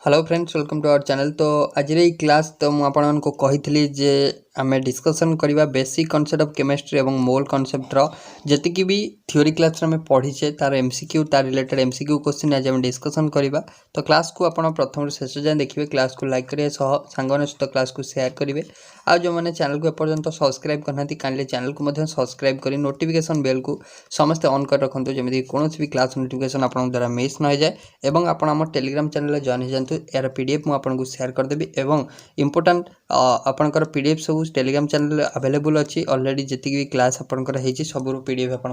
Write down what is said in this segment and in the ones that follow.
Hello friends, welcome to our channel. तो आज class तो मुझे कही जे आम डिस्कसन करवा बेसिक कॉन्सेप्ट ऑफ केमिस्ट्री और मोल कॉन्सेप्टर जी भी थ्योरी क्लास में पढ़ीचे तार एमसीक्यू तार रिलेटेड एमसीक्यू क्वेश्चन आज आम डिस्कसन करवा। तो क्लास को आप प्रथम शेष जाए देखिए, क्लास को लाइक करेंगे, सांग सहित क्लास को शेयर करेंगे। आज जो मैंने चैनल को एपर्यंत सब्सक्राइब करना काइंडली चैनल को सब्सक्राइब कर नोटिफिकेशन बेल को समस्ते ऑन कर रखुँ, जमी कौन भी क्लास नोटिफिकेशन आप द्वारा मिस न जाए। और आप टेलीग्राम चैनल जॉइन हो जातु, यार पीडीएफ मुझे शेयर करदेवी और इंपोर्टाट आपंकर पीडीएफ सब टेलीग्राम चैनल अवेलेबल अच्छी। ऑलरेडी जी भी क्लास आपंकर सब पीडीएफ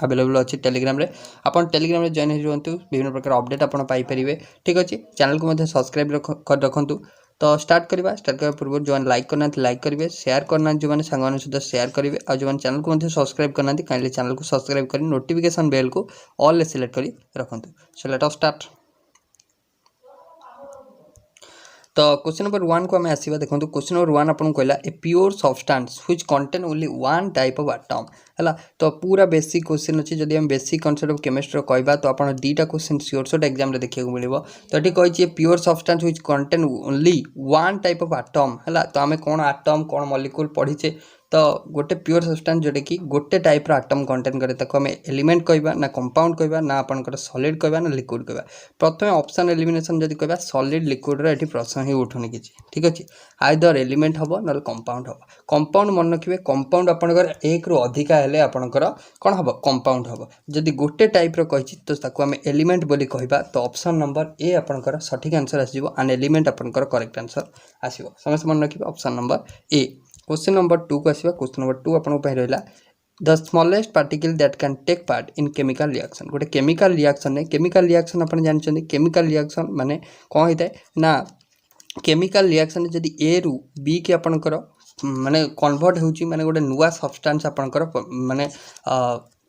अवेलेबल अच्छी टेलीग्राम रे। आपन टेलीग्राम रे जॉइन हो जातु, विभिन्न प्रकार अपडेट आप पाइपर। ठीक अच्छे, चैनल को सब्सक्राइब कर रखुँ। तो स्टार्ट करने पूर्व जो लाइक करना लाइक करेंगे, शेयर करना जो मैंने सांग सहित शेयर करेंगे, और जो चैनल को सब्सक्राइब करना काइंडली चैनल को सब्सक्राइब कर नोटिफिकेशन बेल को ऑल सिलेक्ट कर रखुँ। So let us start. तो क्वेश्चन नंबर 1 को आम आसवा। देखो क्वेश्चन नंबर 1 आपको कहला a pure substance which contain only one type of atom है। तो पूरा बेसिक क्वेश्चन अच्छी। जब हम बेसिक कॉन्सेप्ट ऑफ केमिस्ट्री कहवा तो आप दुईटा क्वेश्चन सियोर शॉर्ट एग्जाम देखा मिले। तो ये कही pure substance which contain only one type of atom है। तो आम कौन एटम कौन मॉलिक्यूल पढ़ीचे। तो गोटे प्योर सब्सटेंस जोटा कि गोटे टाइप एटम कंटेन करे ताको आम एलिमेंट कहवा ना कंपाउंड कहवा ना आपनकर सॉलिड कहवा ना लिक्विड कहवा। प्रथम ऑप्शन एलिमिनेशन जदि कहवा सॉलिड लिक्विड रे प्रश्न ही उठुनी किछि। ठीक अछि, आइदर एलिमेंट हबो ना कंपाउंड हबो। कंपाउंड मन रखिबे, कंपाउंड आपनकर एक रु अधिका हेले आपनकर कोन हबो कंपाउंड हबो। जदि गोटे टाइप रो कहिछि तो ताको आम एलिमेंट बोली कहबा। तो ऑप्शन नंबर ए आपनकर सठिक आंसर आसीबो, एन एलिमेंट आपनकर करेक्ट आंसर आसीबो। समस्त मन रखिबे option number A. Question number 2 को आसवा। क्वेश्चन नंबर 2 आपन पे रहा the smallest particle that can take part in chemical reaction. गोटे केमिकल रिएक्शन ने केमिकल रिएक्शन आप जानते केमिकल रिएक्शन माने कौन होता है ना केमिकल रिएक्शन जदि ए रु बी के आपनकर माने कन्वर्ट होची माने गोटे नुआ सब्सटेंस आपनकर माने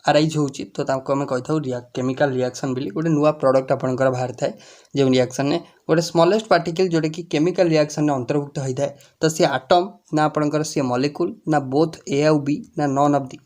आराइज होची। तो ताको हमें कहि थाउ केमिकल रिएक्शन बोली। गोटे नुआ प्रोडक्ट आपनकर बाहर थाए जो रिएक्शन ने गोटे स्मॉलेस्ट पार्टिकल जोटा कि केमिकल रिएक्शन ने अंतर्भुक्त होता है। तो सी एटम ना आपनकर सी मॉलिक्यूल ना बोथ ए आउ बी ना नॉन ऑफ दी।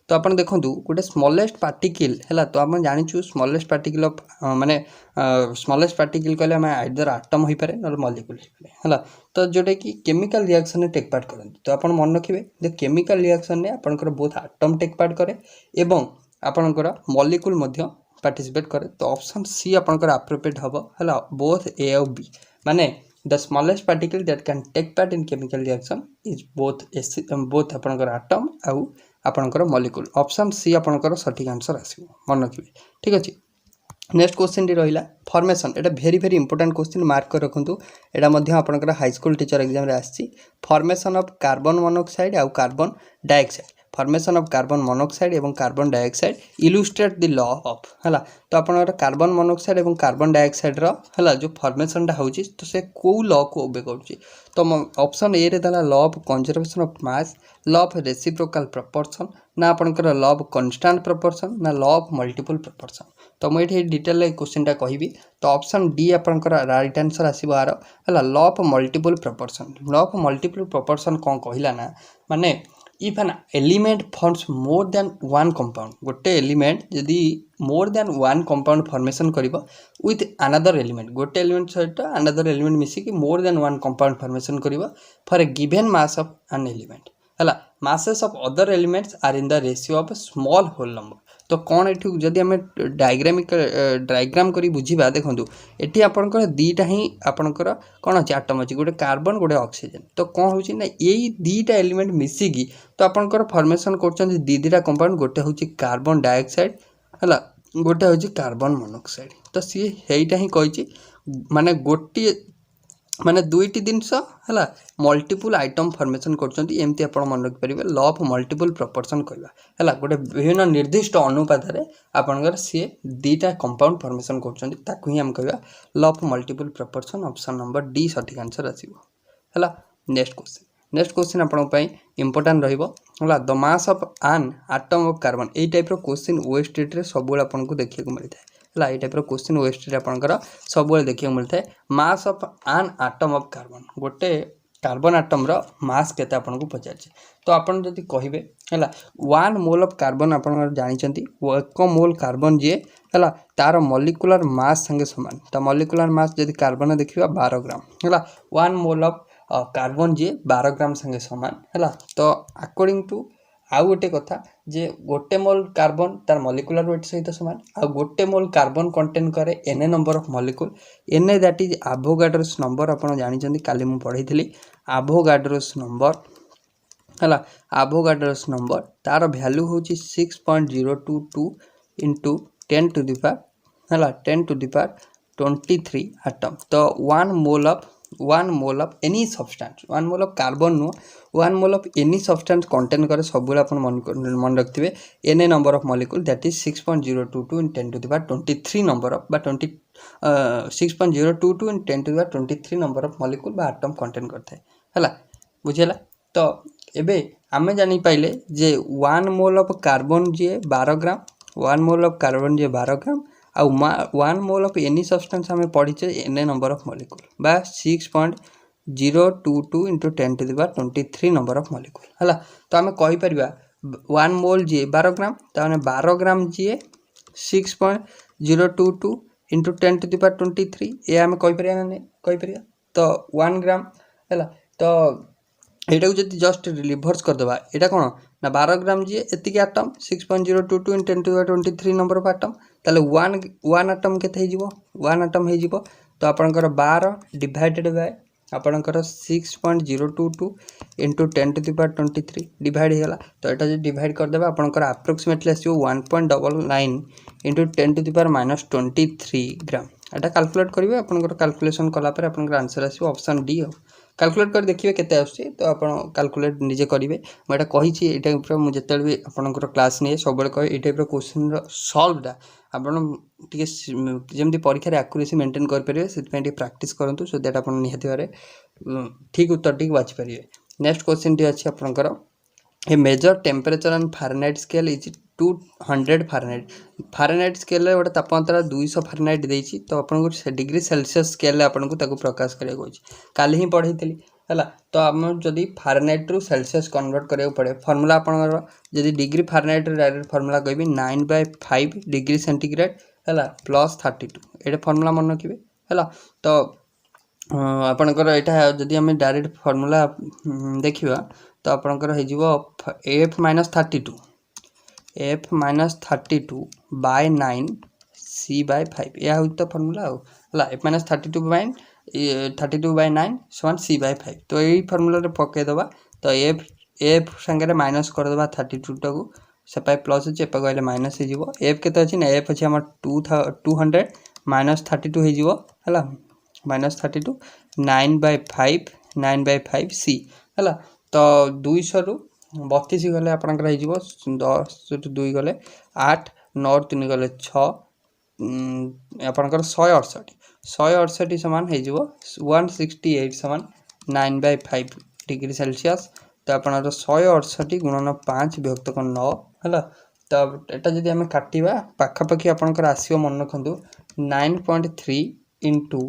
तो आप देखो गोटे स्मॉलेस्ट पार्टिकल है। तो आप जाचु स्मॉलेस्ट पार्टिकल ऑफ माने स्मॉलेस्ट पार्टिकल कहले हमें आइदर एटम हो पारे ना मॉलिक्यूल हो पारे है। तो जोटा कि केमिकल रिएक्शन में टेक पार्ट करते। तो आप मन रखिए केमिकल रिएक्शन में आपनकर बोथ एटम टेक पार्ट करे एवं आपनकर मॉलिक्यूल मध्य पार्टिसिपेट करे। तो ऑप्शन सी आपनकर एप्रोप्रिएट हबो है, बोथ ए और बी। माने the smallest particle that can take part in chemical reaction is both आपनकर एटम आउ आपनकर मॉलिक्यूल। ऑप्शन सी आपनकर सठिक आंसर आसीबो, मन रखिए। ठीक अच्छे, नेक्स्ट क्वेश्चन टी रहिला फॉर्मेशन। एटा very very important question, mark कर रखुँ। एटा मध्य आपनकर हाई स्कूल टीचर एग्जाम रे आछि। फॉर्मेशन ऑफ कार्बन मोनोक्साइड आउ carbon dioxide. Formation of carbon monoxide एवं carbon dioxide illustrate the law of है। तो आपनकर कार्बन मोनोक्साइड एवं कार्बन डाइऑक्साइड रो है जो फॉर्मेशनटा होची तो से को लॉ को ओबे करूची। तो ऑप्शन ए रे देला law of conservation of mass, law of reciprocal proportion ना आपनकर लॉ ऑफ कांस्टेंट प्रोपोर्शन ना लॉ ऑफ मल्टीपल प्रोपोर्शन। तो मुझे डिटेल क्वेश्चन टा कहबी। तो ऑप्शन डी आपनकर राइट आंसर आसीबो आरो है law of multiple proportion. Law of multiple proportion कौन कहला ना माने if an element forms more than one compound. गोटे एलिमेंट जदि more than one compound formation करिवो विथ अनदर एलिमेंट, गोटे एलिमेंट सहित अनदर एलिमेंट मिसिकी more than one compound formation करिवो for a given mass of an element है। masses of other elements are in the ratio of a small whole number। तो कौन ये जदि आम डायग्राम करी बुझीबा देखो ये आपंकर दीटा ही आपंकर कौन अच्छे आटम अच्छी गोटे कार्बन गोटे ऑक्सीजन। तो कौन हो यही दीटा एलिमेंट मिसिकी तो आपंकर फॉर्मेशन कर दीटा कंपाउंड। गोटे हूँ कार्बन डाइऑक्साइड है, गोटे हूँ कार्बन मोनोक्साइड। तो सी यहीटा ही कही माने गोटे माने दुईटी जिनस है मल्टीपल आइटम फॉर्मेशन करमती आप मन रखिपारे। लॉ ऑफ मल्टीपल प्रोपोर्शन कहवा है गोटे विभिन्न निर्दिष्ट अनुपात आपंकर सी दीटा कंपाउंड फॉर्मेशन कर आम कहवा law of multiple proportion. Option number D सठिक आंसर आसीबो है। नेक्स्ट क्वेश्चन आपन इंपोर्टेंट रहिबो है the mass of an atom of carbon. यही टाइप क्वेश्चन ओएसटीटी रे सब आपको देखा मिलता है है। टाइप क्वेश्चन ओएसटीटी आपंकर सब देखा मिलता है। मास of an atom of carbon गोटे कार्बन आटम रो मास केते आपन को पचारछि तो आपन जदि कहिबे हला 1 मोल ऑफ कार्बन आपन जानिचंती 1 मोल कार्बन जे हला तार मॉलिक्यूलर मास संगे समान त मॉलिक्यूलर मास जदि कार्बन देखिबा 12 ग्राम हला 1 मोल ऑफ कार्बन जे 12 ग्राम संगे समान हला तो अकॉर्डिंग टू आउ गोटे कथा जे गोटे मोल कार्बन तार मॉलिक्यूलर वेट सहित समान आ गोटे मोल कार्बन कंटेन करे N number of molecule N that is Avogadro's number आपण जानिचंती काली मु पढैथिली एवोगाड्रोस नंबर हला एवोगाड्रोस नंबर तार वैल्यू होची 6.022 into 10 to the power हला 10 to the power 23 atom तो 1 mole of any substance 1 mole of carbon no 1 mole of any substance contain करे सब अपन मन रखथिबे N number of molecule that is 6.022 in 10 to the power 23 number of बा 6.022 in 10 to the power 23 number of molecule बा atom contain करथे हला बुझेला तो एबे आमे जानि पाइले जे 1 मोल ऑफ कार्बन जे 12 ग्राम 1 मोल ऑफ कार्बन जे 12 ग्राम आ 1 मोल ऑफ एनी सब्सटेंस हमें पढ़ीचे एन नंबर ऑफ मॉलिक्यूल बा 6.022 into 10 to the power 23 number of molecule हला तो हमें कहि परिबा 1 मोल जे 12 ग्राम ताने 12 gram J 6.022 into 10 to the power 23 ए हमें कहि परिया ना कहि परिया तो 1 ग्राम हला तो एटा को जति जस्ट रिवर्स कर देबा एटा कोन ना 12 ग्राम जे एतिक atom 6.022 in 10 to the power 23 number of atom ताले 1 एटम केते हे जिवो 1 एटम हे जिवो तो आपनकर 12 डिवाइडेड बाय आपनकर 6.022 into 10 to the power 23 divide हेला तो एटा जे डिवाइड कर देबा आपनकर अप्रोक्सीमेटली आसीओ 1.99 into 10 to the power -23 gram एटा कैलकुलेट करिवे आपनकर कैलकुलेशन कला पर आपनकर आंसर आसीओ ऑप्शन डी हो कैलकुलेट कर देखिए केते आछी तो आपण कैलकुलेट निजे करिवे म एटा कहिछि एटा ऊपर मु जेतेल भी आपनकर क्लास ने सबले कहि ए टाइप रो क्वेश्चन रो सॉल्व दा आपण टिके जेमति परीक्षा रे एक्यूरेसी मेंटेन कर परिवे सेति पे प्रैक्टिस करंतु सो दैट आपण निहति बारे ठीक उत्तर ठीक बाछि परिवे नेक्स्ट क्वेश्चन टी अछि आपनकर A measure temperature on Fahrenheit scale is 200 Fahrenheit scale रे गोटे तापमात्रा 200 फारेनहाइट देछि तो आपन को डिग्री सेल्सियस स्केल रे आपन को ताको प्रकाश करे होछि काली ही पढैथिली हला तो हम जदी फारेनहाइट रु सेल्सियस कन्वर्ट करे पड़े फार्मूला आपन जदी डिग्री फारेनहाइट रे डायरेक्ट फार्मूला कहबी 9/5 डिग्री सेंटीग्रेड हला प्लस 32 एटा फार्मूला मन रखिबे हला तो आपनकर एटा जदी हम डायरेक्ट फार्मूला देखिबा तो आपनकर हे जिवो f-32 by 9 c/5 या हो तो फार्मूला हला f-32 by 9 समान c/5 तो यही फार्मूला रे पके दबा तो f संगे माइनस कर दबा 32 टाको सेपाई प्लस अछि एपा गले माइनस हे जिवो f केते अछि ना f अछि हमर 200 माइनस 32 हे जिवो हला माइनस 32 9/5 c हला तो 200 रु 32 गले आपनकर हे जिवो 10 रु 2 गले 8 9 3 गले 6 आपनकर 168 समान हे जिवो 168 समान 9/5 डिग्री सेल्सियस तो आपनकर 168 गुणन 5 विभक्त 9 हला तो एटा जदी हम काटिबा पाखा पाखी आपनकर आसीओ मन रखंतु 9.3 into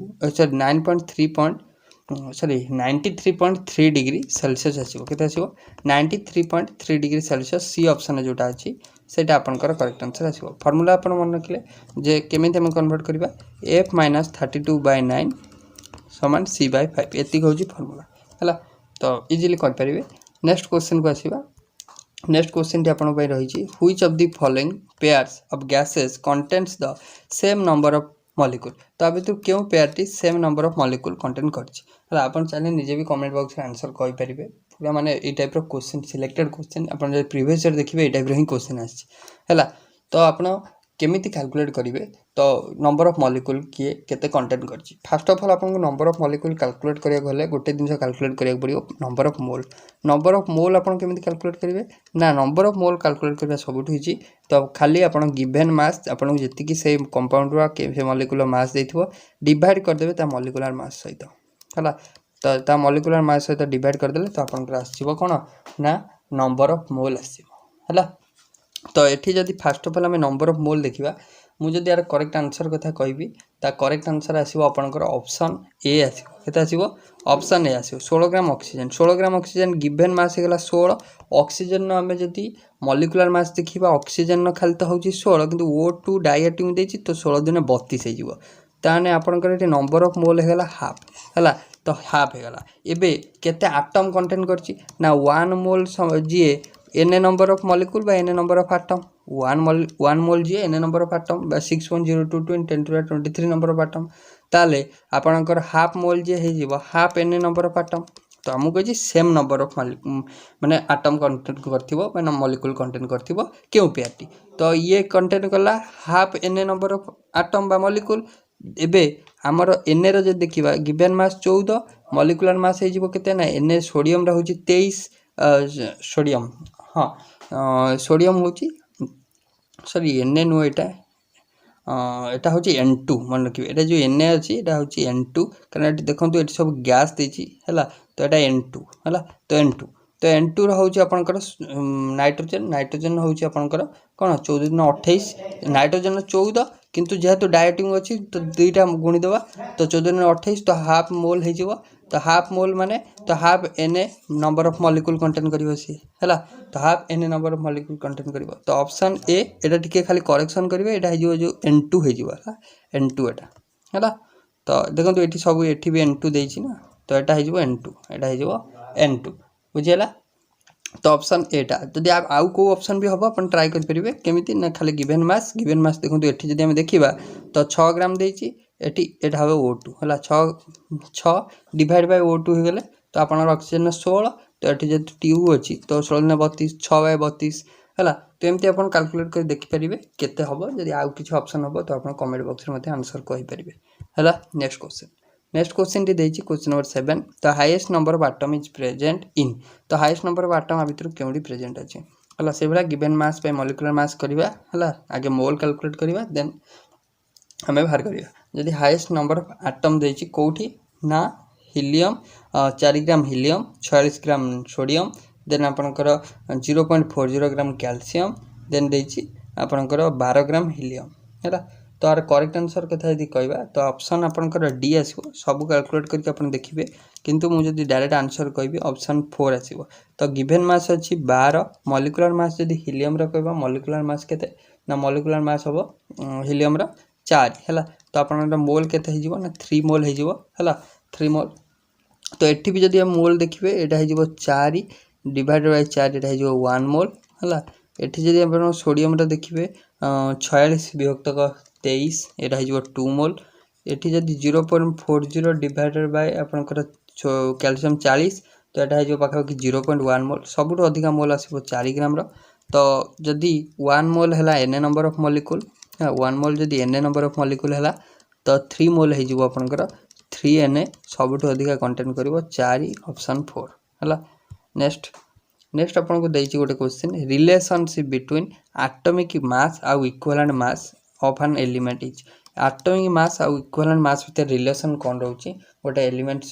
93.3 डिग्री सेल्सियस आसीबो केते आसीबो 93.3 डिग्री सेल्सियस सी ऑप्शन जोटा अछि सेटा आपनकर करेक्ट आंसर आसीबो फार्मूला आपन मन रखले जे केमिति हम कन्वर्ट करबा f-32 by 9 समान c/5 एतिक होची फार्मूला हला तो इजीली कर परिबे नेक्स्ट क्वेश्चन को आसीबा नेक्स्ट क्वेश्चन टी आपन पय रही छी which of the following pairs of gases contains the same number of molecule तो अभी तो क्यों pair T same number of molecule contain करछि हला आपन चाहे निजे भी कमेंट बॉक्स रे आंसर कहि परिबे पूरा माने ए टाइप रो क्वेश्चन सिलेक्टेड क्वेश्चन आपन जे प्रीवियस ईयर देखिबे ए टाइप रो ही क्वेश्चन आछि हला तो आपन केमिति कैलकुलेट करिवे तो नंबर ऑफ मॉलिक्यूल किए केते कंटेन करछि फर्स्ट ऑफ ऑल आपन को नंबर ऑफ मॉलिक्यूल कैलकुलेट करिया गले गोटे दिन कैलकुलेट करिया पड़ियो नंबर ऑफ मोल आपन केमिति कैलकुलेट करिवे ना नंबर ऑफ मोल कैलकुलेट करिया सबुठ हिची तो खाली आपन गिवन मास आपन जेति कि से कंपाउंड रो से मॉलिक्यूलर मास देथिबो डिवाइड कर देबे ता मॉलिक्यूलर मास सहित हला तो ता मॉलिक्यूलर मास सहित डिवाइड कर देले तो आपन आसीबो कोन ना नंबर ऑफ मोल आसीबो हला तो एठी जदी फर्स्ट ऑफ ऑल हम नंबर ऑफ मोल देखिबा मु जदी यार करेक्ट आंसर कथा कहबी ता करेक्ट आंसर आसीबो आपनकर ऑप्शन ए आसीबो केते आसीबो ऑप्शन ए आसीबो 16 gram oxygen 16 gram oxygen given mass हेगला 16 ऑक्सीजन न हमें जदी मॉलिक्यूलर मास देखिबा ऑक्सीजन न खाली तो होची 16 किंतु O2 डायएटम देछि तो 16 दिन 32 हे जिवो ताने आपनकर एटी नंबर ऑफ मोल हेगला हाफ हला तो हाफ हेगला एबे केते एटम कंटेन करछि ना 1 मोल जे एन नंबर ऑफ मॉलिक्यूल बा N number of atom 1 mole जे एन नंबर ऑफ एटम बा 6.022 × 10⁻23 नंबर ऑफ एटम ताले आपनकर हाफ मोल जे हे जिवो half an number of atom तो हमको कहि सेम नंबर ऑफ माने एटम कंटेन करथिबो माने मॉलिक्यूल कंटेन करथिबो केउ पेयरटी तो ये कंटेन कला half an number of atom बा मॉलिक्यूल एबे हमर एन रो जे देखिबा गिवन मास 14 मॉलिक्यूलर मास हे जिवो केते ना एन सोडियम रा होची 23 सोडियम हाँ सोडियम होची सॉरी एन नो एटा एटा होची N2 मन रखिबे एटा जो Na अछि एटा होची N2 कारण एटी देखंतु एटी सब गैस देछि हैला तो एटा N2 हैला तो N2 रो होची आपनकर नाइट्रोजन होची आपनकर कोन 14 दिन 28 नाइट्रोजन 14 किंतु जेहेतु डायटिंग अछि तो दुईटा गुणी देबा तो 14 दिन 28 तो हाफ मोल हे जिवो तो हाफ मोल माने तो half Na number of molecule contain करिवो सी हैला तो half Na number of molecule contain करिवो तो ऑप्शन ए एटा टिके खाली करेक्शन करिवे एटा हे जिवो जो N2 हे जिवो हैला N2 एटा हैला तो देखंतु एठी सब एठी भी N2 देछि ना तो एटा हे जिवो N2 एटा हे जिवो N2 बुझियला तो ऑप्शन एटा जदि आप आउ को ऑप्शन भी हबो अपन ट्राई कर परिबे केमिति ना खाली गिवन मास देखंतु एठी जदि हम देखिबा तो 6 ग्राम देछि एटी एटा हबे O2 हला 6 डिवाइड बाय O2 हे गेले तो आपन ऑक्सीजन 16 तो एठी जे TU अछि तो 16 ने 32 6 बाय 32 हला तो एमती अपन कैलकुलेट कर देखि परिबे केते हबो जदि आउ किछ ऑप्शन हबो तो अपन कमेंट बॉक्स रे मते आंसर कहि परिबे हला नेक्स्ट क्वेश्चन टी देछि question number 7 the highest number of atom is present in तो हाईएस्ट नंबर ऑफ एटम भीतर केउडी प्रेजेंट अछि हला से बला गिवन मास पे मॉलिक्यूलर मास करबा हला आगे मोल कैलकुलेट करबा देन हमें बाहर करिया जदि हाईएस्ट नंबर ऑफ एटम देछि कोठी ना हीलियम 4 ग्राम हीलियम 46 ग्राम सोडियम देन आपनकर 0.40 ग्राम कैल्शियम देन देछि आपनकर 12 ग्राम हीलियम हैला तो आर करेक्ट आंसर कथा यदि कहबा तो ऑप्शन आपनकर डी आसीबो सब कैलकुलेट करके अपन देखिबे किंतु मु जदि डायरेक्ट आंसर कहबी ऑप्शन 4 आसीबो तो गिवन मास अछि 12 मॉलिक्यूलर मास जदि हीलियम रा कहबा मॉलिक्यूलर मास केते ना मॉलिक्यूलर मास हबो हीलियम रा 4 हैला तो आपन मोल केते हे जिवो ना 3 मोल हे जिवो हैला 3 मोल तो एठी भी जदि हम मोल देखिबे एटा हे जिवो 4 डिवाइडेड बाय 4 एटा हे जिवो 1 मोल हैला एठी जदि अपन सोडियम रा देखिबे 46 विभक्त 23 एटा हे जिवो 2 मोल एठी जदि 0.40 डिवाइडेड बाय आपनकर कैल्शियम 40 तो एटा हे जिवो पाखा कि 0.1 मोल सबुठो अधिक मोल आसीबो 4 ग्राम रो तो जदि 1 मोल हैला Na नंबर ऑफ मॉलिक्यूल 1 मोल जदि Na नंबर ऑफ मॉलिक्यूल हैला तो 3 मोल हे जिवो आपनकर 3Na सबुठो अधिक कंटेन करिवो 4 ऑप्शन 4 हैला नेक्स्ट अपन को देछि गोटे question relationship between atomic mass आउ equivalent mass of an element is atomic mass आउ इक्विवेलेंट मास भितर रिलेशन कोन रहउछि गोटे एलिमेंट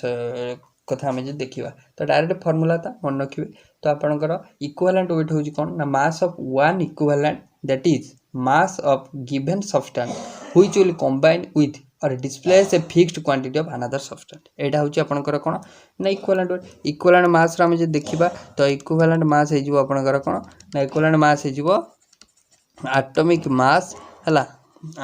कथा हमें जे देखिबा तो डायरेक्ट फार्मूला था मन रखिबे तो आपनकर इक्विवेलेंट वेट होछि कोन ना mass of one equivalent that is mass of given substance which will combine with और displace a fixed quantity of another substance एटा होछि आपनकर कोन ना इक्विवेलेंट मास रा हम जे देखिबा तो इक्विवेलेंट मास हे जिवो आपनकर कोन ना इक्विवेलेंट मास हे जिवो एटॉमिक मास हला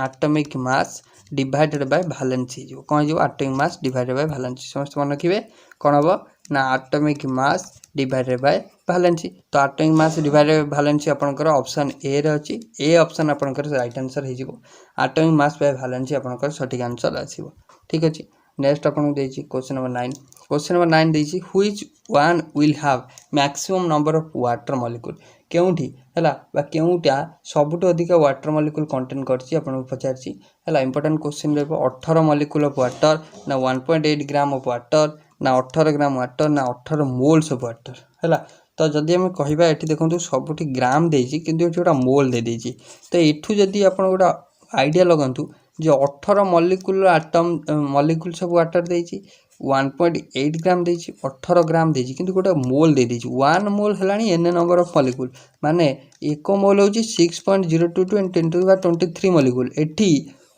atomic mass divided by valency जो कोन जो atomic mass divided by valency समस्त मन रखिबे कोन हबो ना atomic mass divided by valency तो atomic mass divided by valency आपनकर ऑप्शन ए रे अछि ए ऑप्शन आपनकर राइट आंसर हे जिवो एटॉमिक मास बाय वैलेंसी आपनकर सटीक आंसर आसीबो ठीक अछि नेक्स्ट आपन देछि क्वेश्चन नंबर 9 देछि which one will have maximum number of water molecule केउठी हैला बा केउटा सबुटो अधिक वाटर मॉलिक्यूल कंटेन करछि आपन पचारछि हैला इंपोर्टेंट क्वेश्चन लेबो 18 मॉलिक्यूल ऑफ वाटर ना 1.8 ग्राम ऑफ वाटर ना 18 ग्राम वाटर ना 18 मोल्स ऑफ वाटर हैला तो जदि हम कहिबा एठी देखंतु सबुठी ग्राम देछि किंतु एठी ओटा मोल दे देछि तो एठु जदि आपन ओटा आईडिया लगंतु जे 18 मॉलिक्यूल एटम मॉलिक्यूल सब वाटर देछि 1.8 ग्राम देछि 18 ग्राम देछि किंतु गोटे मोल दे देछि 1 मोल हलानी एन नंबर ऑफ मॉलिक्यूल माने एक मोल होछि 6.022 × 10⁻23 मॉलिक्यूल एठी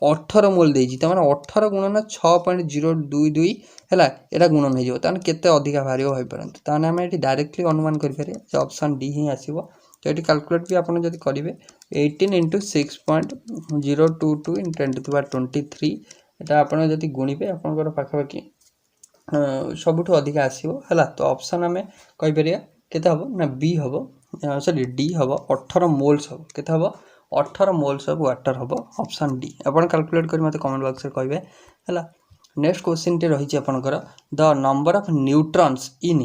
18 मोल देछि तमाने 18 गुणन 6.022 हैला एटा गुणन हे जो ताने केते अधिका भारियो होई परंतु ताने हम एटी डायरेक्टली अनुमान करि पारे जे ऑप्शन डी ही आसीबो तो एटी कैलकुलेट भी आपण जदी करिवे 18 * 6.022 * 10^23 एटा आपण जदी गुणिबे आपनकर पाखा सबुठु अधिका आसीबो हैला तो ऑप्शन हमें कहि परिया केते हबो ना बी हबो सॉरी डी हबो 18 मोल्स हबो केते हबो 18 मोल्स ऑफ वाटर हबो ऑप्शन डी आपण कैलकुलेट करि मते कमेंट बॉक्स रे कहबे हैला नेक्स्ट क्वेश्चन टे रही छि आपनकर द नंबर ऑफ न्यूट्रॉन्स इन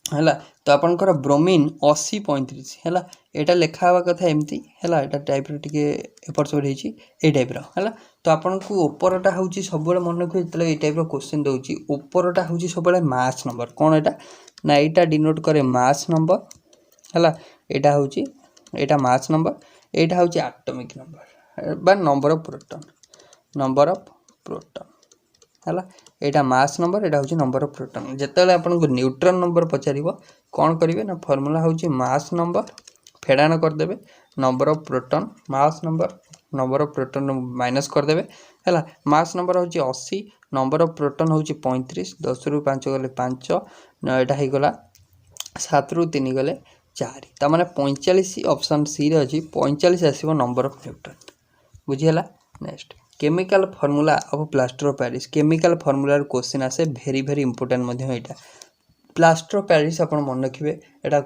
हैला तो आपनकर ब्रोमीन 80.35 हैला एटा लेखा हवा कथा एमती हैला एटा टाइप रे टिके एपर सब रही छि ए टाइप रो हैला तो आपन को ऊपरटा होउची सबले मन को जतले ए टाइप रो क्वेश्चन दोउची ऊपरटा होउची सबले मास नंबर कोन एटा ना एटा डिनोट करे मास नंबर हैला एटा होउची एटा मास नंबर एटा होउची एटॉमिक नंबर बा नंबर ऑफ प्रोटॉन हैला एटा मास नंबर एटा होउची नंबर ऑफ प्रोटॉन जतले आपन को न्यूट्रॉन नंबर पचारिबो कोन करिवे ना फार्मूला होउची मास नंबर फेडान कर देबे number of proton mass number of proton minus कर देबे हैला मास नंबर होउची 80 नंबर ऑफ प्रोटॉन होउची 35 10 रु 5 गले 5 एटा हे गला 7 रु 3 गले 4 ता माने 45 ऑप्शन सी रे अछि 45 आसीबो नंबर ऑफ न्यूट्रॉन बुझी हला next chemical formula of plaster of Paris chemical formula question आसे वेरी वेरी इंपोर्टेंट मध्ये एटा प्लास्टर ऑफ पेरिस आपण मन रखिबे एटा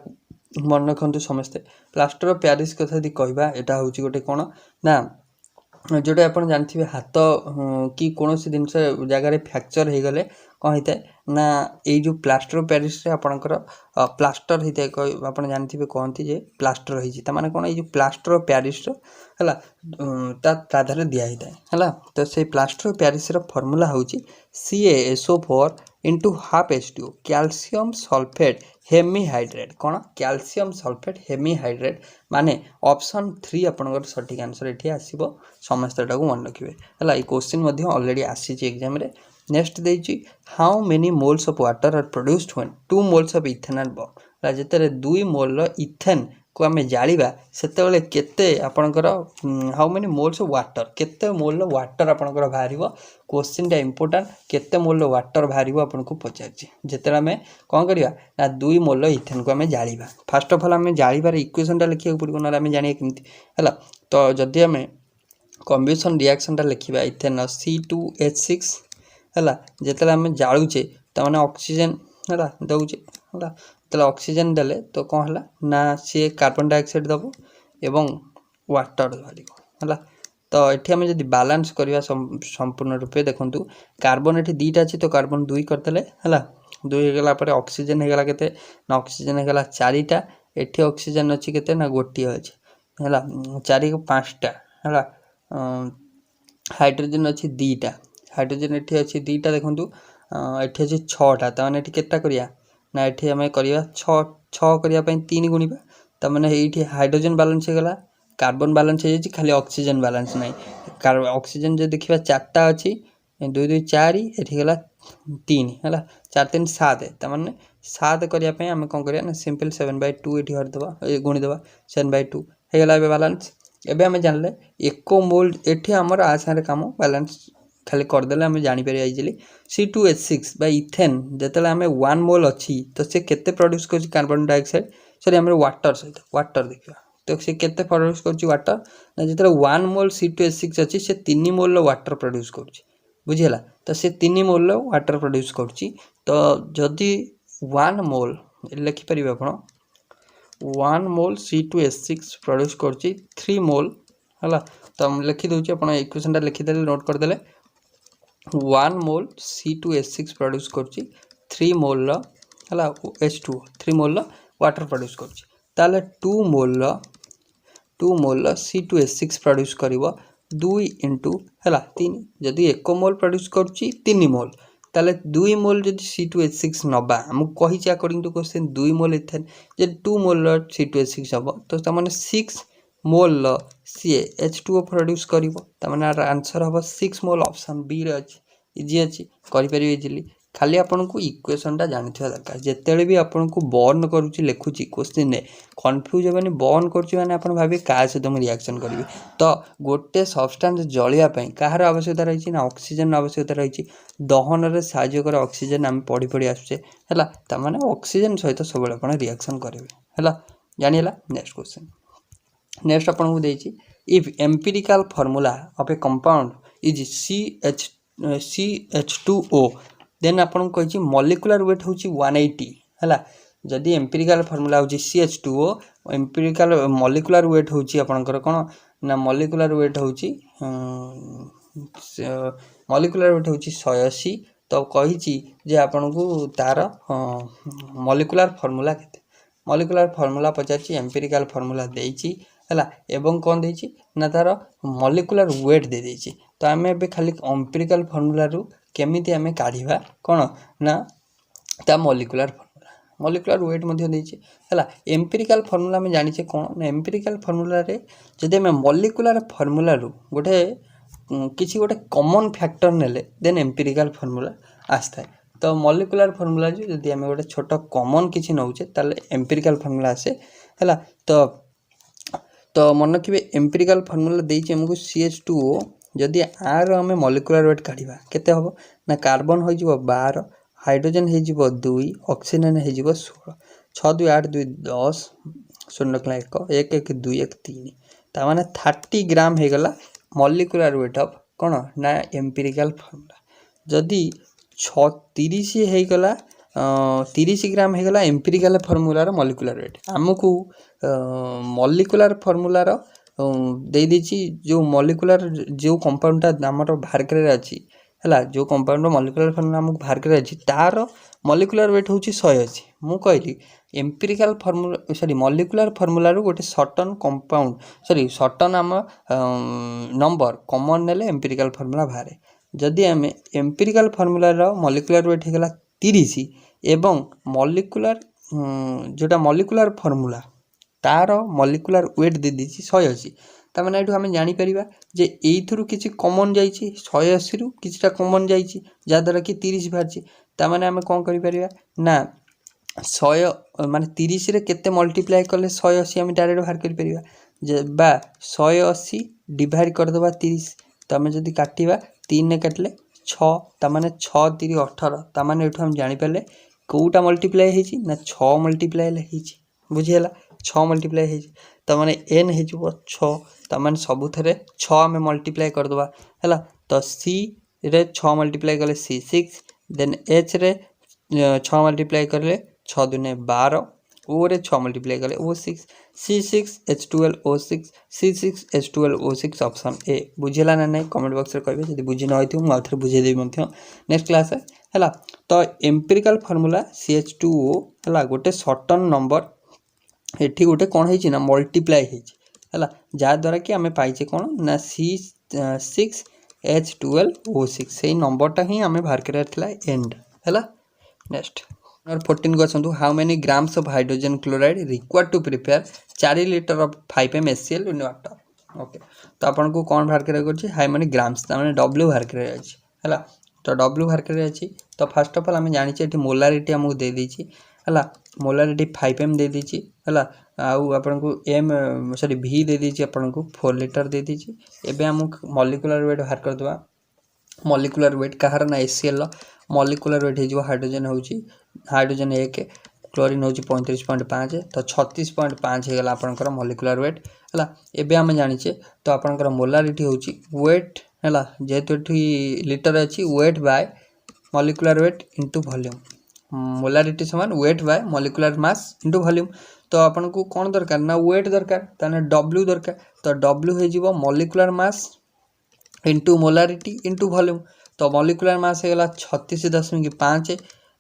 मन रखंतु समस्ते प्लास्टर ऑफ पेरिस कथा दी कहबा एटा होउची गोटे कोन ना जोटे आपण जानथिबे हाथ कि कोनोसी दिन से जगह रे फ्रैक्चर हे गले कोन हिते ना ए जो प्लास्टर ऑफ पेरिस रे आपनकर प्लास्टर हिते आपण जानथिबे कोनथि जे प्लास्टर हिची त माने कोन ए जो प्लास्टर ऑफ पेरिस रो हला ता धारे दिया हिते हला तो से प्लास्टर ऑफ पेरिस रो फार्मूला होउची CaSO4 into half H2O calcium sulphate hemihydrate कौन कैल्शियम सल्फेट हेमीहाइड्रेट माने ऑप्शन 3 आपनकर सटीक आंसर एठी आसीबो समस्तटा को मन रखिबे हला ई क्वेश्चन मध्ये ऑलरेडी आसी छि एग्जाम रे नेक्स्ट देछि how many moles of water are produced when 2 moles of ethanol burn जेतरे 2 मोल रो इथेन को आमे जालिबा सेते बेले केते आपनकर how many moles of water केते मोल रो वाटर आपनकर भारिबो क्वेश्चन टा इंपोर्टेंट केते मोल रो वाटर भारिबो आपन को पचारछि जेतरा में कोन करिया ना 2 मोल रो इथेन को आमे जालिबा फर्स्ट ऑफ ऑल आमे जालिबार इक्वेशन टा लिखिया पड़िबो ना आमे जानिए केमति हला तो जदी आमे कम्बिनेशन रिएक्शन टा लिखिबा इथेन C2H6 हला जेतला आमे जाळुचे त माने ऑक्सीजन हला दउचे हला तले ऑक्सीजन देले तो कोन हला ना से कार्बन डाइऑक्साइड दबो एवं वाटर धरिबो हला तो एठी हमें जदी बैलेंस करिया संपूर्ण रूपे देखंतु कार्बन एठी दीटा अछि तो कार्बन 2 करतले हला 2 हे गेला परे ऑक्सीजन हे गेला केते ना ऑक्सीजन हे गेला 4 टा एठी ऑक्सीजन अछि केते ना गोटी अछि हला 4 को 5 टा हला हाइड्रोजन अछि 2 टा हाइड्रोजन एठी अछि 2 टा देखंतु एठी अछि 6 टा त माने एठी केटा करिया ना एठी हमें करिया 6 करिया पई 3 गुणिबा त माने एठी हाइड्रोजन बैलेंस हे गेला कार्बन बैलेंस हे खाली ऑक्सीजन बैलेंस नहीं ऑक्सीजन जो देखिबा 4 टा अछि 2 2 4 एठी गेला 3 हला 4 3 7 त माने 7 करिया पई हमें कोन करिया ना सिंपल 7/2 एठी हर देबा गुणी देबा 7/2 हे गेला बे बैलेंस एबे हमें जानले 1 मोल एठी हमर आसारे काम बैलेंस खाली कर देले हमें जानि पारि इजीली C2H6 बाय इथेन जेतले हमें 1 मोल अछि तो से केते प्रोड्यूस कर कार्बन डाइऑक्साइड सॉरी हमर वाटर सहित वाटर देखिबा तो से केते प्रोड्यूस कर वाटर ना जेतले 1 मोल C2H6 अछि से 3 मोल वाटर प्रोड्यूस करछि बुझिला तो से 3 मोल वाटर प्रोड्यूस करछि तो जदी 1 मोल लिखि परिबे आपण 1 मोल C2H6 प्रोड्यूस करछि 3 मोल हला तो हम लिखि दोछि आपण इक्वेशन टा लिखि देले नोट कर देले 1 मोल C2H6 प्रोड्यूस करछि 3 मोल हला H2O 3 मोल वाटर प्रोड्यूस करछि ताले 2 मोल C2H6 प्रोड्यूस करिवो 2 इंटू हला 3 जदी 1 मोल प्रोड्यूस करछि 3 मोल ताले 2 मोल जदी C2H6 नबा हम कहि छी according to question 2 mole ethane जे 2 मोल C2H6 हबो तो त माने 6 मोल सी H2O प्रोड्यूस करिवो त माने आंसर हबो 6 मोल ऑप्शन बी रे अछि इजी अछि करि परिबे इजीली खाली आपन को इक्वेशनटा जानिथिबा दरकार जेतेले भी आपन को बर्न करूची लिखुची क्वेश्चन ने कन्फ्यूज हेबनी बर्न करूची माने आपन भाबे का सहित हम रिएक्शन करिवे तो गोटे सब्सटेंस जलिया पई काହାର आवश्यकता रहिछि ना ऑक्सीजन आवश्यकता रहिछि दहन रे साहाय्य कर ऑक्सीजन हम पढ़ी पढ़ी आछे हला त माने ऑक्सीजन सहित सब आपण रिएक्शन करिवे हला जानि हला नेक्स्ट क्वेश्चन नेक्स्ट आपन को देछि if empirical formula of a compound is CH2O then आपन कहि मॉलिक्यूलर वेट होची 180 हला जदि एम्पिरिकल फार्मूला होची CH2O एम्पिरिकल मॉलिक्यूलर वेट होची आपनकर कोन ना मॉलिक्यूलर वेट होची मॉलिक्यूलर वेट होची 180 तो कहि जे आपन को तार मॉलिक्यूलर फार्मूला केते मॉलिक्यूलर फार्मूला पचाची एम्पिरिकल फार्मूला देइची हला एवं कोन देइची ना तार मॉलिक्यूलर वेट दे देइची तो आमे बे खाली एम्पिरिकल फार्मूला रु केमिति आमे काढिबा कोन ना ता मॉलिक्यूलर वेट मध्ये देइची हला एम्पिरिकल फार्मूला में जानि छे कोन ना एम्पिरिकल फार्मूला रे जदि आमे मॉलिक्यूलर फार्मूला रु गोटे किछि गोटे कॉमन फैक्टर नेले देन एम्पिरिकल फार्मूला आस्ताय तो मॉलिक्यूलर फार्मूला जदि आमे गोटे छोट कॉमन किछि नउचे ताले एम्पिरिकल फार्मूला आसे हला तो मन रखिबे एम्पिरिकल फार्मूला देइचे हमको CH2O जदि आर आम मॉलिक्यूलर वेट काढिबा केते हबो ना कार्बन हो जिवो 12 हाइड्रोजन हो जिवो 2 ऑक्सीजन हो जिवो 16 6 2 8 2 10 0 1 1 2 1 3 ता माने 30 ग्राम हे गला मॉलिक्यूलर वेट ऑफ कोन ना एम्पिरिकल फार्मूला जदि 30 हे गला 30 ग्राम हे गला एम्पिरिकल फार्मूला रो मॉलिक्यूलर वेट हमकु मॉलिक्यूलर फार्मूला रो दे दीची जो मॉलिक्यूलर जो कंपाउंडटा हमर बाहर करे अछि हला जो कंपाउंड मॉलिक्यूलर फार्मूला हमकु बाहर करे अछि तार मॉलिक्यूलर वेट होची 180 मु कहली empirical formula sorry molecular formula रो गोटे सर्टन कंपाउंड सॉरी सर्टन हम नंबर कॉमन नेले एम्पिरिकल फार्मूला बाहर जदि हमें एम्पिरिकल फार्मूला रो मॉलिक्यूलर वेट हेगला 30 एवं मॉलिक्यूलर जोटा मॉलिक्यूलर फार्मूला तार मॉलिक्यूलर वेट दे दीची 180 ता माने एठू हमें जानि परिबा जे एइथुरु किछि कॉमन जाईची 180 रु किछिटा कॉमन जाईची जा द्वारा कि 30 बाहरची ता माने हमें कोन करि परिबा ना 100 माने 30 रे केते मल्टीप्लाई करले 180 हम डायरेक्ट बाहर करि परिबा जे बा 180 डिवाइड कर देबा 30 ता हमें जदी काटिबा 3 ने काटले 6 ता माने 6 3 18 ता माने एठू हम जानि परले कोउटा मल्टीप्लाई हेची ना 6 मल्टीप्लाई हेची बुझियला 6 मल्टीप्लाई हेची ता माने n हेजबो 6 ता माने सबु थरे 6 में मल्टीप्लाई कर दबा हला तो c रे 6 मल्टीप्लाई करले c 6 देन h रे 6 मल्टीप्लाई करले 6 दुने 12 o रे 6 मल्टीप्लाई करले o 6 C6H12O6 C6H12O6 option A बुझियला ना नहीं कमेंट बॉक्स रे कहबे जदी बुझि न होइथि मु आथरे बुझे देबी मथि नेक्स्ट क्लास है हला तो एम्पिरिकल फार्मूला CH2O हला गोटे सर्टन नंबर एठी गोटे कोन हेची ना मल्टीप्लाई हेची हला जा द्वारा कि हमें पाइचे कोन ना C6H12O6 सेही नंबरटा ही हमें बाहर करे थला एंड हला नेक्स्ट नंबर 14 गसंतु how many grams of hydrogen chloride required to prepare 4 litre of 5m HCl in water okay तो आपन को कोन बाहर करे करछि हाउ मेनी ग्राम्स ता माने W बाहर करे अछि हला तो W बाहर करे अछि तो फर्स्ट ऑफ ऑल हमें जानि छै एठी मोलारिटी हमहु दे दी छी हला मोलारिटी 5m दे दी छी हला आउ आपन को m सॉरी v दे दी छी आपन को 4 लीटर दे दी छी एबे हम मॉलिक्यूलर वेट बाहर कर दवा मॉलिक्यूलर वेट कहार ना HCl मॉलिक्यूलर वेट हे जो हाइड्रोजन होची हाइड्रोजन 1 क्लोरीन होची 35.5 तो 36.5 हे गला आपनकर मॉलिक्यूलर वेट हला एबे हम जानि छे तो आपनकर मोलारिटी होची वेट हला जेतु ठी लीटर अछि weight by molecular weight into volume molarity समान weight by molecular mass into volume तो आपन को कोन दरकार ना वेट दरकार ताने W दरकार तो W हे जीवो molecular mass into molarity into volume तो मॉलिक्यूलर मास हे गला 36.5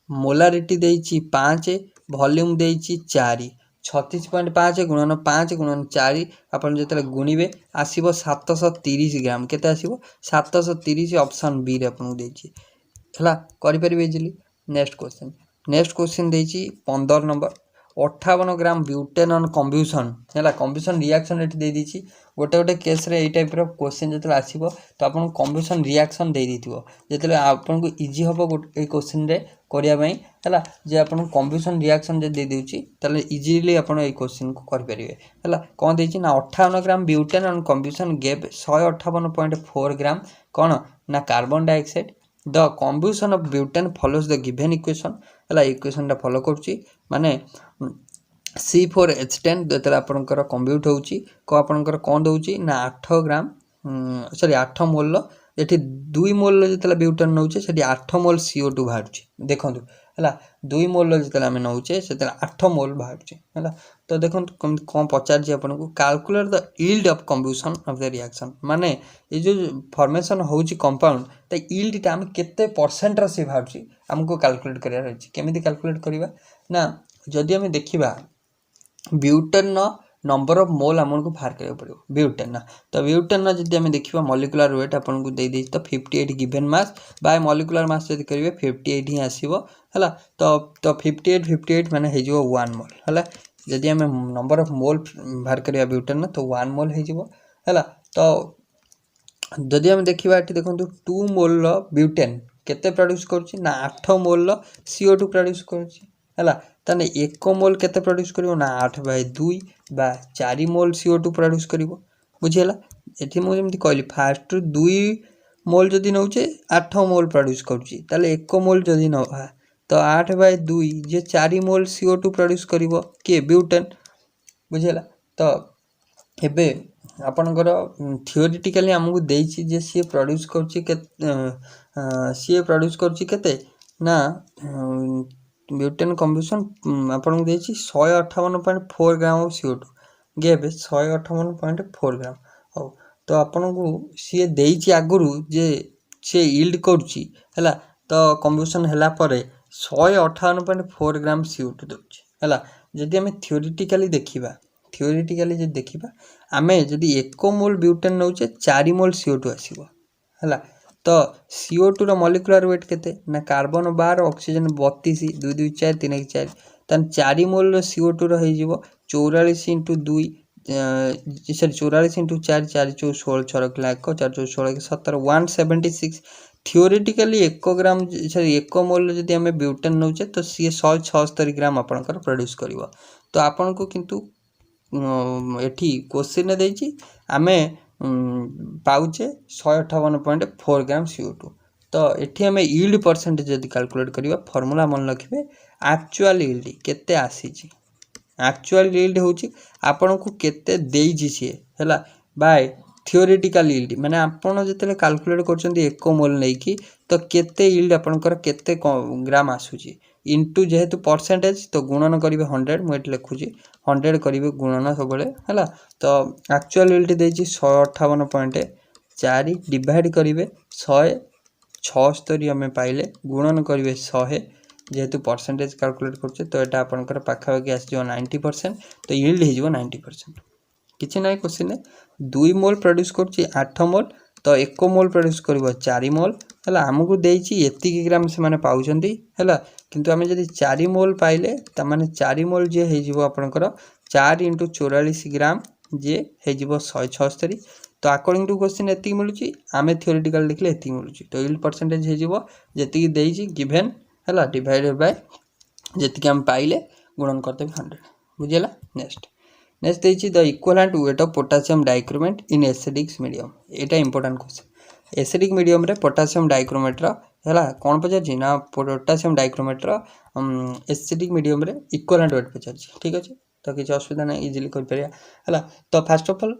मोलारिटी देइची 5 वॉल्यूम देइची 4 36.5 गुणन 5 गुणन 4 अपन जेतले गुणिबे आसीबो 730 ग्राम केते आसीबो 730 ऑप्शन बी रे अपन देइची हला करि परिबे इजीली नेक्स्ट क्वेश्चन देइची 15 number 58 gram butane on combustion है कम्ब्यूशन रिएक्शन ये दे दीची गोटे गोटे केस रे टाइप क्वेश्चन जो आसो तो आपको कम्ब्यूशन रिएक्शन दे दी जो आपको इजी हम ये क्वेश्चन रे करने है जे आप कम्ब्यूशन रिएक्शन जो दे दूची ताले इजीली आप क्वेश्चन को करेंगे है कौन देना ना 58 gram butane on combustion gave 158.4 gram कौन ना carbon dioxide the combustion of butane follows the given equation है इक्वेशन टा फॉलो करुच्ची माने C4H10 जो आपंकर कम्ब्यूट होकर कौन दूची ना 8 ग्राम सॉरी 8 मोल ये 2 मोल जो ब्यूटेन नौचे से 8 मोल CO2 बाहर देखो है 2 मोल जो आम नौचे से 8 मोल बाहर है तो देखो कौन पचार आपको calculate the yield of combustion of the reaction माने ये जो फॉर्मेशन होची कंपाउंड तो यील्ड आम केते परसेंट रे बाहर आमको कैलकुलेट करार अछि केमिति कैलकुलेट करबा ना जदि आम देखिबा ब्यूटेन नंबर ऑफ मोल आमको बाहर करा पड़ो ब्यूटेन तो ब्यूटेन जब आम देखा मॉलिक्यूलर वेट आपको दे तो 58 गिवन मास बाय मॉलिक्यूलर मास जब करेंगे 58 ही आसो है तो 58 माने हो 1 मोल है जदि आम नंबर ऑफ मोल बाहर करा ब्यूटेन तो 1 मोल है तो जदि आम देखा ये देखो 2 मोल ब्यूटेन केते प्रोड्यूस करुच्ची ना 8 मोल CO2 प्रोड्यूस करुच्ची है ताने 1 मोल केते प्रोड्यूस करिवो ना 8/2 बा 4 मोल CO2 प्रोड्यूस करिवो बुझिला एठी मु जेमति कहली फास्ट 2 मोल जदि नउचे 8 मोल प्रोड्यूस करुची ताले 1 मोल जदि न तो 8/2 जे 4 मोल CO2 प्रोड्यूस करिवो के ब्यूटेन बुझिला तो एबे आपनकर थियोरेटिकली हमकु देछि जे सी प्रोड्यूस करुची के सी प्रोड्यूस करुची केते ना ब्यूटेन कम्ब्यूशन आपको देती 158.4 ग्राम ऑफ CO2 गेब 158.4 ग्राम हो तो आपन को सी देती आगुरी जे सी यील्ड करुच्ची है तो कम्ब्यूशन है 158.4 ग्राम CO2 दूसरी है जदि आम थियोरेटिकली देखा आम जदि 1 मोल ब्यूटेन नौचे 4 मोल CO2 आसो है तो CO2 रो मॉलिक्यूलर वेट केते ना कार्बन 12 ऑक्सीजन 32 2 2 4 3 4 तन 4 मोल CO2 रो हो 44 × 2 सॉरी 44 × 4 4 4 16 6 लाख 4 4 16 17 176 थियोरेटिकली 1 ग्राम सॉरी 1 मोल जदि आम ब्यूटेन नौचे तो सी 176 ग्राम आपनकर प्रोड्यूस करिवो तो आपन को किंतु एठी क्वेश्चन देछि आमे पाउचे 158.4 ग्राम CO2 तो ये आम यील्ड परसेंटेज जब कैलकुलेट करवा फॉर्मूला मन रखिए एक्चुअल यील्ड केते आसी एक्चुअल यील्ड होची आपन को केते देइछि सी हैला बाय थियोरेटिकल यील्ड माने आपन जते कैलकुलेट करछन्ती 1 मोल नै कि तो केते यील्ड आपनकर केते ग्राम आसुची इंटू जेहेतु परसेंटेज तो गुणन करेंगे 100 मुझे लिखुची 100 करेंगे गुणन सब है तो एक्चुअल यील्ड देती 158.4 डिवाइड करेंगे 176 आम पाइले गुणन करेंगे 100 जेहेतु परसेंटेज कैलकुलेट करछे तो यहाँ आपंकर पाखापाखि आस 90% तो यील्ड हो 90% किसी ना क्वेश्चन 2 मोल प्रोड्यूस कर 8 मोल तो 1 मोल प्रोड्यूस कर 4 मोल है आमको देती ग्राम से पाँच है किंतु आम जब 4 मोल पाइले तामाने 4 मोल जे हो आपंकर 4 × 44 ग्राम जे हो 176 तो अकॉर्डिंग टू क्वेश्चन ये मिलूँ आम थियोरेटिकल देखले ये मिलूँ तो यील्ड परसेंटेज होती देती गिवन है डिवाइडेड बाय जी आम पाइले गुणन करते 100 बुझेगा नेक्स्ट देती the equivalent weight of potassium dichromate in acidic medium यहाँ इंपोर्टेंट क्वेश्चन एसिडिक मीडियम रे पोटासियम डाइक्रोमेट है कौन पचार ना पोटासियम डाइक्रोमेट एसिडिक मीडियम रे इक्विवेलेंट वेट पचार ठीक अच्छे तो किसी असुविधा ना इजिली है तो फास्ट ऑफ ऑल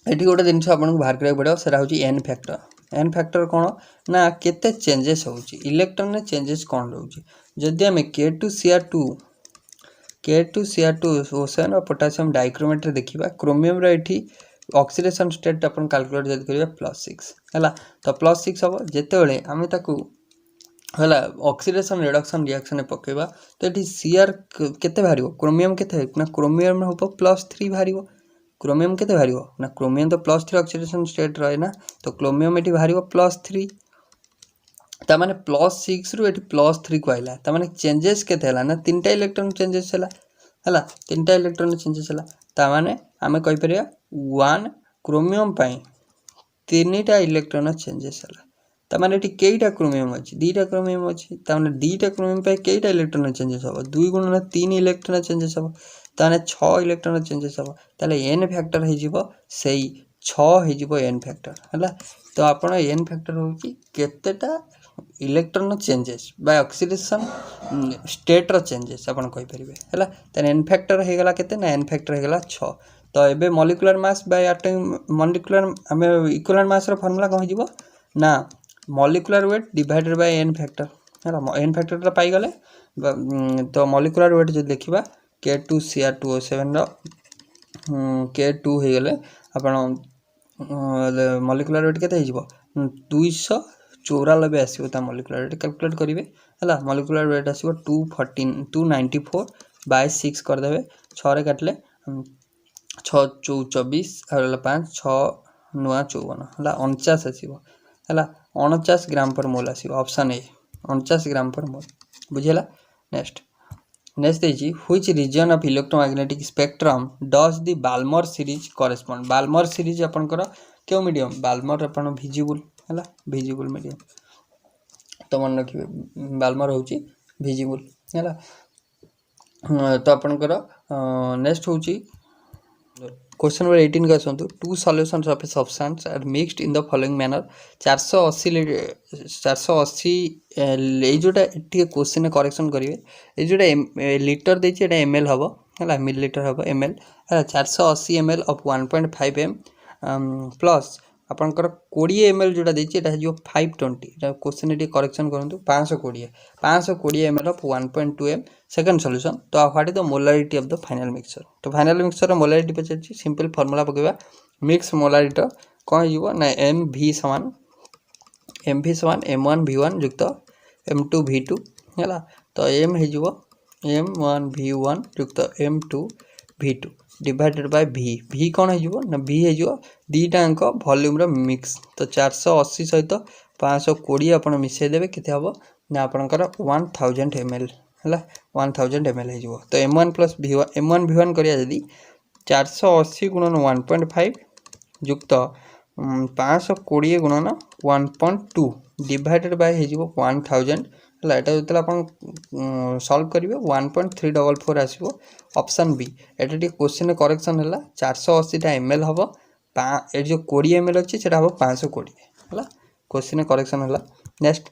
ये गोटे जिन आपको बाहर करा पड़ो से हूँ एन फैक्टर कौन ना केते चेंजेस हो इलेक्ट्रॉन में चेंजेस कौन रोचे जदि आम K2Cr2 ओसन और पोटासियम डाइक्रोमेट देखा क्रोमियम रे ऑक्सीडेशन स्टेट अपन कैलकुलेट जब करेंगे +6 है तो +6 हम जिते आम है ऑक्सीडेशन रिडक्शन रिएक्शन पकेबा तो ये Cr केते बाहर क्रोमियम केते ना क्रोमियम हम +3 बाहर क्रोमियम केते बाहर ना क्रोमियम तो +3 ऑक्सीडेशन स्टेट रहे ना तो क्रोमियम ये बाहर +3 तामाने +6 रु ये +3 को आइला तामाने चेंजेस केते हला ना 3टा इलेक्ट्रॉन चेंजेस हला है 3टा इलेक्ट्रॉन चेंजेस है ताने आम कहीपर 1 क्रोमियम 3टा इलेक्ट्रॉन चेंजेस है ताने ये कईटा क्रोमियम अच्छी 2टा क्रोमियम अच्छी ताने 2टा क्रोमियम कईटा इलेक्ट्रॉन चेंजेस हम 2 गुणन 3 इलेक्ट्रॉन चेंजेस हम ताने 6 इलेक्ट्रॉन चेंजेस हम ताले एन फैक्टर हो से 6 हो एन फैक्टर है तो आपण एन फैक्टर हूँ केतेटा electron changes by oxidation state रो चेंजेस आपण कहि परिबे हैला त एन फैक्टर हे गला केते ना एन फैक्टर हे गला 6 तो एबे molecular mass by atomic molecular हमें इक्विवेलेंट मास रो फार्मूला कहि जीवो ना molecular weight divided by N factor हैला एन फैक्टर ता पाई गले तो मॉलिक्यूलर वेट जो देखिबा K2Cr2O7 रो K2 हे गले आपण मॉलिक्यूलर वेट केते हे जीवो 294 आसो ता मॉलिक्यूलर वेट कैलकुलेट करेंगे है मॉलिक्यूलर वेट आसो 294 बाय 6 करदे 6 काटले 6 24 5 6 नुआ 54 है 49 आसो है 49 ग्राम पर मोल आसो ऑप्शन ए 49 ग्राम पर मोल बुझेला नेक्स्ट देखिए which region of electromagnetic spectrum does the Balmer series correspond Balmer series आपनकर क्यों मीडियम बाल्मर अपन विजिबल है विजिबल मीडियम तो मन रखिए बाल्मर हूँ विजिबल है तो आपनकर नेक्स्ट हूँ क्वेश्चन नंबर 18 का आसतु 2 solutions of a substance are mixed in the following manner 480 ये जोटा क्वेश्चन करेक्शन करेंगे ये जोटा लीटर देती है ml हम है मिलीलीटर हम ml है 480 ml ऑफ 1.5 m प्लस आपंकर 20 ml जोटा देती है जो 520 क्वेश्चन ये करेक्शन करूँ 520 ml of 1.2 m second solution तो what is the molarity of the final mixture तो फाइनल मिक्सचर मोलारिटी पचार सिंपल फॉर्मूला पकेबा मिक्स मोलारिटी कौन हो ना mv समान m1 v1 युक्त m2 v2 है तो m हो m1 v1 युक्त m2 v2 divided by v कौन हो ना v हो दीटाक वॉल्यूम रो मिक्स तो 480 सहित 520 आप मिसईदेवे के हम ना आपंकर 1000 ml है 1000 ml हो तो m1 प्लस m1 v1 करिया जदि 480 गुणन 1.5 युक्त 520 गुणन 1.2 डिवाइडेड बाय हो 1000 है जो आप सॉल्व करेंगे 1.344 आसो ऑप्शन बी ये क्वेश्चन करेक्शन है 480 ml हम ये जो 20 ml अच्छी से हम 520 है क्वेश्चन करेक्शन है नेक्स्ट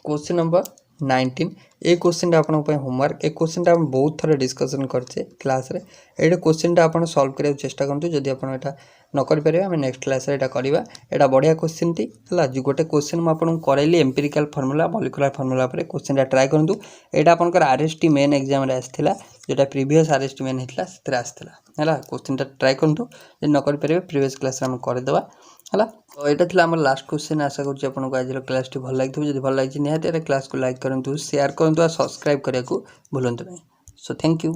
क्वेश्चन नंबर 19 ये क्वेश्चन आप होमवर्क ए क्वेश्चन हम बहुत थर डिस्कसन करचे क्लास रे ये क्वेश्चन आप सॉल्व करने चेष्टा करूँ जदि आप न करें आम नेक्स्ट क्लास रे करवा यहाँ बढ़िया क्वेश्चन टी है जो गोटे क्वेश्चन मुझे कराइली एम्पिरिकल फॉर्मूला मॉलिक्यूलर फॉर्मूला पर क्वेश्चन ट्राए करूँ यहाँ आपंकर आरएसटी मेन एग्जाम आसाला जोटा प्रीवियस आरएसटी मेन होता है आसाला है क्वेश्चन ट्राए करूँ न करें प्रीवियस क्लास करदेवा है तो यहाँ थी आम लास्ट क्वेश्चन आशा करुँच आपको आज क्लास टी भल लगी जब भल लगी निहाती क्लास को लाइक करूँ शेयर करूँ और सब्सक्राइब करने को भूलु नहीं सो थैंक यू।